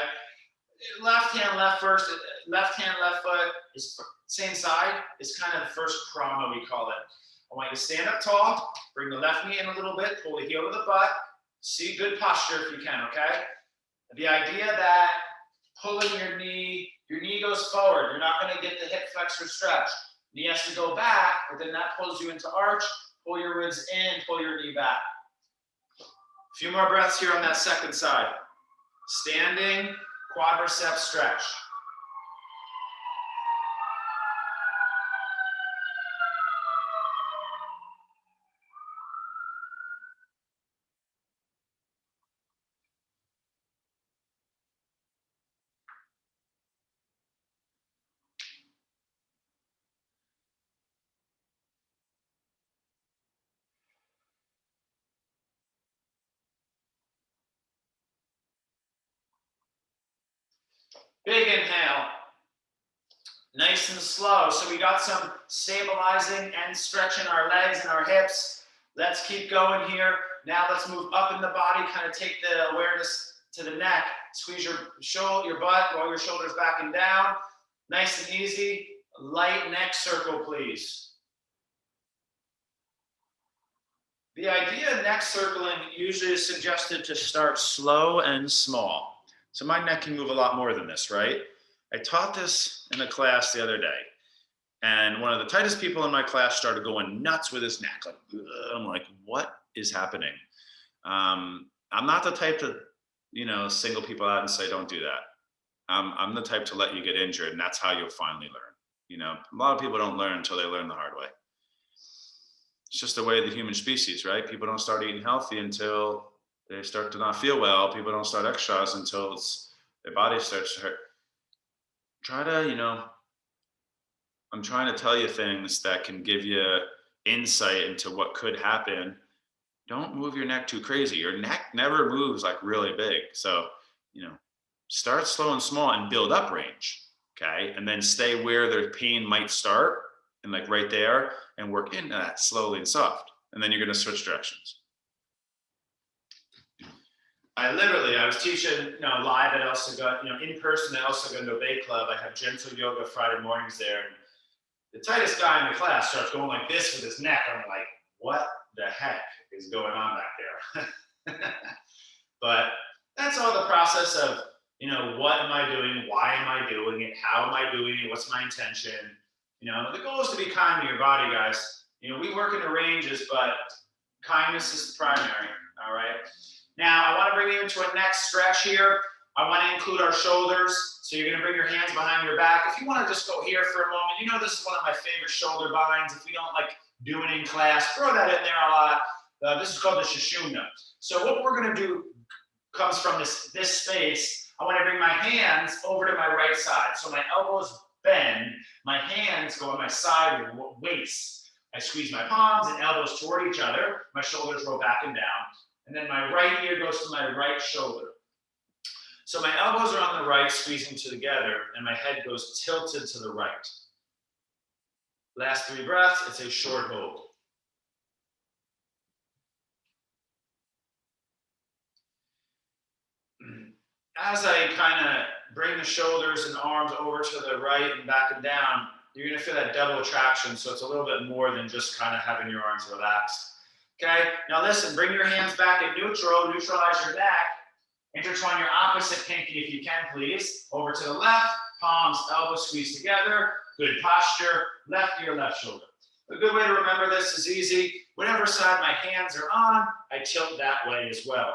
Left hand, left first, left hand, left foot is same side, is kind of the first krama, we call it. I want you to stand up tall, bring the left knee in a little bit, pull the heel to the butt, see good posture if you can, okay? The idea that pulling your knee goes forward, you're not gonna get the hip flexor stretch. Knee has to go back, but then that pulls you into arch, pull your ribs in, pull your knee back. A few more breaths here on that second side. Standing, quadricep stretch. Big inhale. Nice and slow. So we got some stabilizing and stretching our legs and our hips. Let's keep going here. Now let's move up in the body, kind of take the awareness to the neck. Squeeze your butt, roll your shoulders back and down. Nice and easy. Light neck circle, please. The idea of neck circling usually is suggested to start slow and small. So my neck can move a lot more than this, right? I taught this in a class the other day, and one of the tightest people in my class started going nuts with his neck. Like, I'm like, what is happening? I'm not the type to, single people out and say, don't do that. I'm the type to let you get injured, and that's how you'll finally learn. A lot of people don't learn until they learn the hard way. It's just the way of the human species, right? People don't start eating healthy until they start to not feel well. People don't start exercise until their body starts to hurt. I'm trying to tell you things that can give you insight into what could happen. Don't move your neck too crazy. Your neck never moves like really big. So, start slow and small and build up range, okay? And then stay where the pain might start and like right there, and work into that slowly and soft. And then you're going to switch directions. I was teaching, live at El Segundo, in person at El Segundo Bay Club. I have gentle yoga Friday mornings there. And the tightest guy in the class starts going like this with his neck. I'm like, what the heck is going on back there? But that's all the process of, what am I doing? Why am I doing it? How am I doing it? What's my intention? The goal is to be kind to your body, guys. We work in the ranges, but kindness is the primary, all right? Now, I want to bring you into a next stretch here. I want to include our shoulders. So you're going to bring your hands behind your back. If you want to just go here for a moment, this is one of my favorite shoulder binds. If we don't like do it in class, throw that in there a lot. This is called the Sushumna. So what we're going to do comes from this space. I want to bring my hands over to my right side. So my elbows bend. My hands go on my side waist. I squeeze my palms and elbows toward each other. My shoulders roll back and down. And then my right ear goes to my right shoulder. So my elbows are on the right, squeezing together, and my head goes tilted to the right. Last 3 breaths, it's a short hold. As I kind of bring the shoulders and arms over to the right and back and down, you're going to feel that double attraction, so it's a little bit more than just kind of having your arms relaxed. Okay, now listen, bring your hands back in neutral, neutralize your neck. Intertwine your opposite pinky if you can, please. Over to the left, palms, elbows squeeze together. Good posture, left ear, left shoulder. A good way to remember this is easy. Whatever side my hands are on, I tilt that way as well.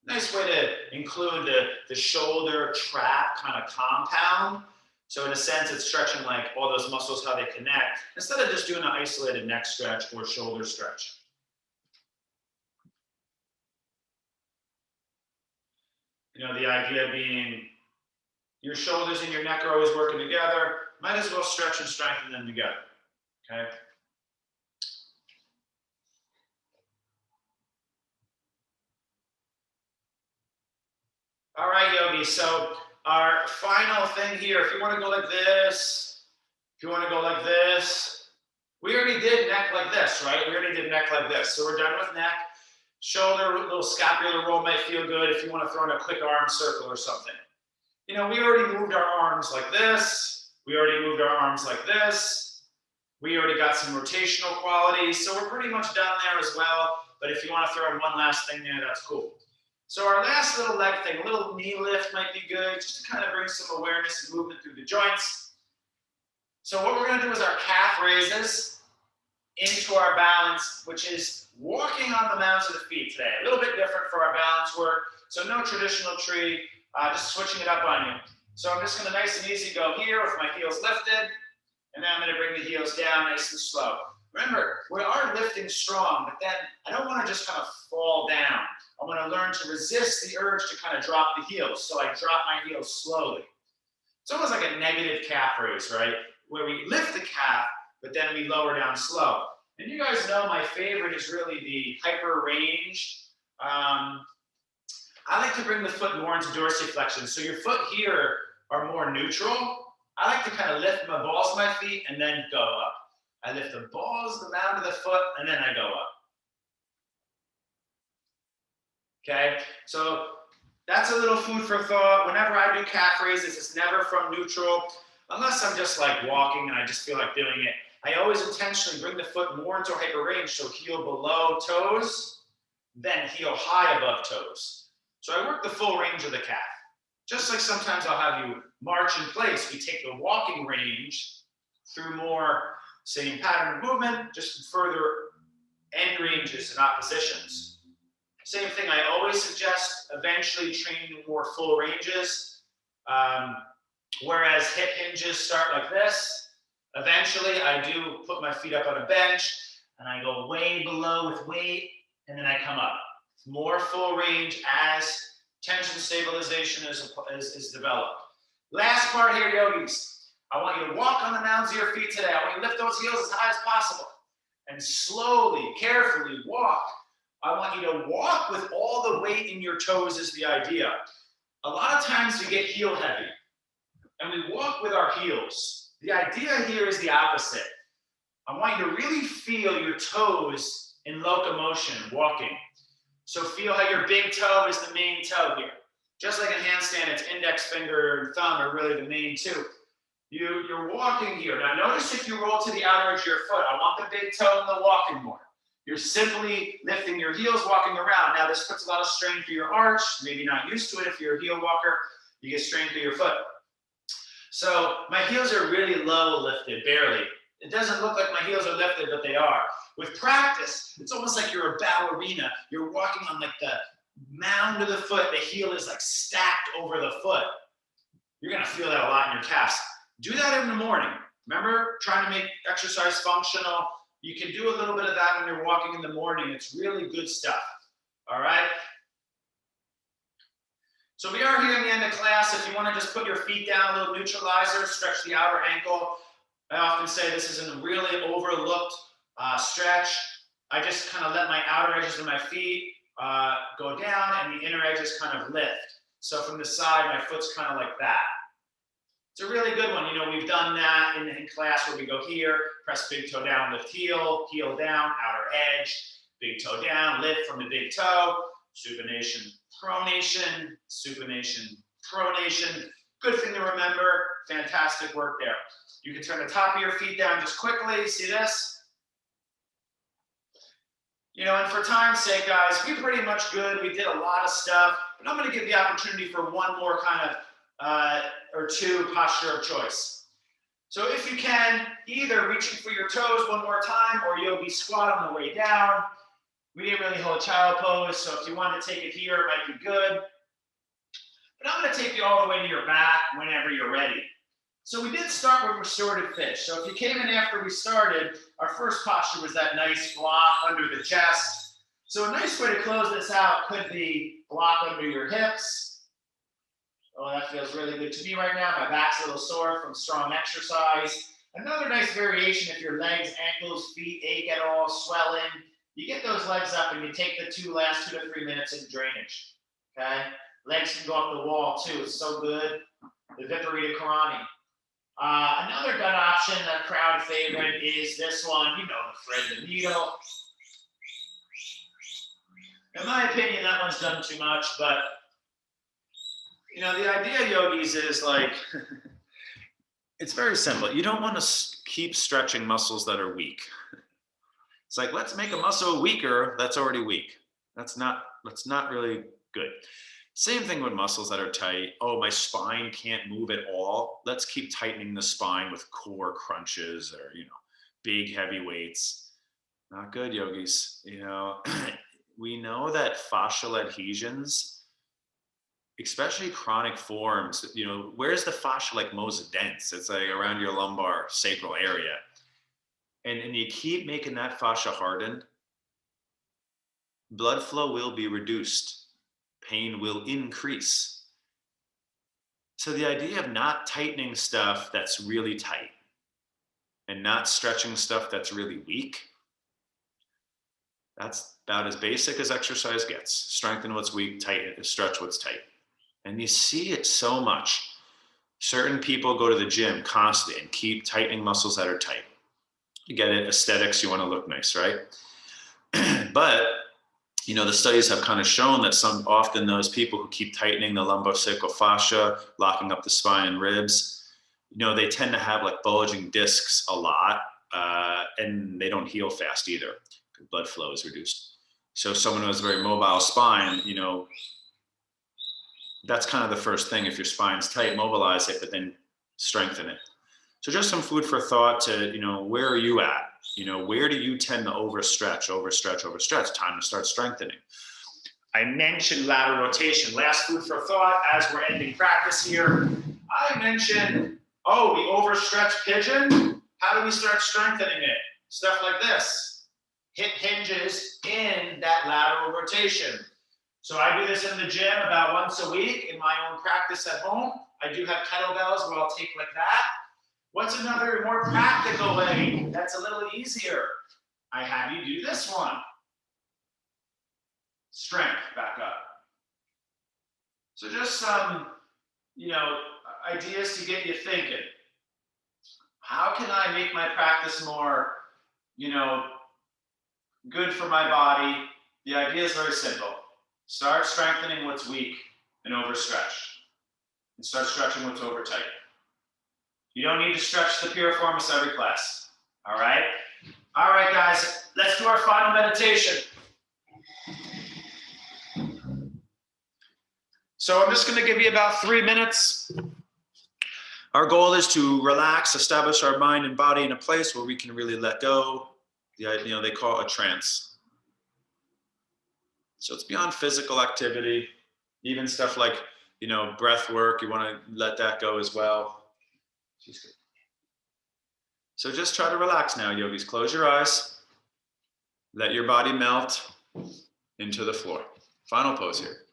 Nice way to include the shoulder trap kind of compound. So in a sense, it's stretching like all those muscles, how they connect, instead of just doing an isolated neck stretch or shoulder stretch. The idea being your shoulders and your neck are always working together. Might as well stretch and strengthen them together, okay? All right, yogis, so our final thing here, if you want to go like this, if you want to go like this, we already did neck like this, right? We already did neck like this. So we're done with neck. Shoulder, a little scapular roll might feel good if you want to throw in a quick arm circle or something. We already moved our arms like this. We already moved our arms like this. We already got some rotational qualities. So we're pretty much done there as well. But if you want to throw in one last thing there, that's cool. So our last little leg thing, a little knee lift might be good, just to kind of bring some awareness and movement through the joints. So what we're going to do is our calf raises into our balance, which is walking on the mounds of the feet today. A little bit different for our balance work. So no traditional tree, just switching it up on you. So I'm just going to nice and easy go here with my heels lifted, and then I'm going to bring the heels down nice and slow. Remember, we are lifting strong, but then I don't want to just kind of fall down. I want to learn to resist the urge to kind of drop the heels. So I drop my heels slowly. It's almost like a negative calf raise, right? Where we lift the calf, but then we lower down slow. And you guys know my favorite is really the hyper range. I like to bring the foot more into dorsiflexion. So your foot here are more neutral. I like to kind of lift my balls of my feet and then go up. I lift the balls, the mound of the foot, and then I go up. Okay, so that's a little food for thought. Whenever I do calf raises, it's never from neutral, unless I'm just like walking and I just feel like doing it. I always intentionally bring the foot more into hyper range, so heel below toes, then heel high above toes. So I work the full range of the calf. Just like sometimes I'll have you march in place, we take the walking range through more same pattern of movement, just further end ranges and oppositions. Same thing, I always suggest eventually training more full ranges. Whereas hip hinges start like this, eventually I do put my feet up on a bench and I go way below with weight and then I come up. More full range as tension stabilization is developed. Last part here, yogis. I want you to walk on the mounds of your feet today. I want you to lift those heels as high as possible and slowly, carefully walk. I want you to walk with all the weight in your toes is the idea. A lot of times we get heel heavy and we walk with our heels. The idea here is the opposite. I want you to really feel your toes in locomotion, walking. So feel how your big toe is the main toe here. Just like in handstand, it's index finger and thumb are really the main two. You're walking here. Now notice if you roll to the outer edge of your foot, I want the big toe in the walking more. You're simply lifting your heels, walking around. Now this puts a lot of strain through your arch. Maybe not used to it. If you're a heel walker, you get strain through your foot. So my heels are really low lifted, barely. It doesn't look like my heels are lifted, but they are. With practice, it's almost like you're a ballerina. You're walking on like the mound of the foot. The heel is like stacked over the foot. You're gonna feel that a lot in your calves. Do that in the morning. Remember, trying to make exercise functional. You can do a little bit of that when you're walking in the morning. It's really good stuff. All right. So we are here in the end of class. If you want to just put your feet down, a little neutralizer, stretch the outer ankle. I often say this is a really overlooked stretch. I just kind of let my outer edges of my feet go down and the inner edges kind of lift. So from the side, my foot's kind of like that. It's a really good one. You know, we've done that in class where we go here, press big toe down, lift heel, heel down, outer edge, big toe down, lift from the big toe, supination, pronation, supination, pronation. Good thing to remember. Fantastic work there. You can turn the top of your feet down just quickly. See this? You know, and for time's sake, guys, we're pretty much good. We did a lot of stuff, but I'm going to give the opportunity for one more kind of or two posture of choice. So if you can, either reaching for your toes one more time or yogi squat on the way down. We didn't really hold child pose, so if you want to take it here, it might be good. But I'm going to take you all the way to your back whenever you're ready. So we did start with restorative fish. So if you came in after we started, our first posture was that nice block under the chest. So a nice way to close this out could be block under your hips. Oh, that feels really good to me right now. My back's a little sore from strong exercise. Another nice variation if your legs, ankles, feet ache at all, swelling. You get those legs up and you take the last 2 to 3 minutes in drainage. Okay? Legs can go up the wall too. It's so good. The Viparita Karani. Another good option, a crowd favorite, is this one. You know, the thread the needle. In my opinion, that one's done too much, but you know, the idea, yogis, is like, it's very simple. You don't want to keep stretching muscles that are weak. It's like, let's make a muscle weaker that's already weak. That's not really good. Same thing with muscles that are tight. Oh, my spine can't move at all. Let's keep tightening the spine with core crunches or, you know, big heavy weights. Not good, yogis. You know, we know that fascial adhesions, especially chronic forms, you know, where's the fascia like most dense? It's like around your lumbar sacral area. And you keep making that fascia hardened, blood flow will be reduced. Pain will increase. So the idea of not tightening stuff that's really tight and not stretching stuff that's really weak, that's about as basic as exercise gets. Strengthen what's weak, tighten, stretch what's tight. And you see it so much. Certain people go to the gym constantly and keep tightening muscles that are tight. You get it, aesthetics, you want to look nice, right? But, you know, the studies have kind of shown that often those people who keep tightening the lumbosacral fascia, locking up the spine and ribs, you know, they tend to have like bulging discs a lot, and they don't heal fast either. Blood flow is reduced. So someone who has a very mobile spine, you know, that's kind of the first thing. If your spine's tight, mobilize it, but then strengthen it. So just some food for thought to, you know, where are you at? You know, where do you tend to overstretch? Time to start strengthening. I mentioned lateral rotation. Last food for thought as we're ending practice here. I mentioned, oh, we overstretch pigeon. How do we start strengthening it? Stuff like this. Hip hinges in that lateral rotation. So I do this in the gym about once a week in my own practice at home. I do have kettlebells where I'll take like that. What's another more practical way that's a little easier? I have you do this one. Strength, back up. So just some, ideas to get you thinking. How can I make my practice more, good for my body? The idea is very simple. Start strengthening what's weak and overstretched, and start stretching what's over tight. You don't need to stretch the piriformis every class. All right? All right, guys, let's do our final meditation. So I'm just going to give you about 3 minutes. Our goal is to relax, establish our mind and body in a place where we can really let go. They call it a trance. So it's beyond physical activity, even stuff like, breath work. You want to let that go as well. So just try to relax now, yogis. Close your eyes. Let your body melt into the floor. Final pose here.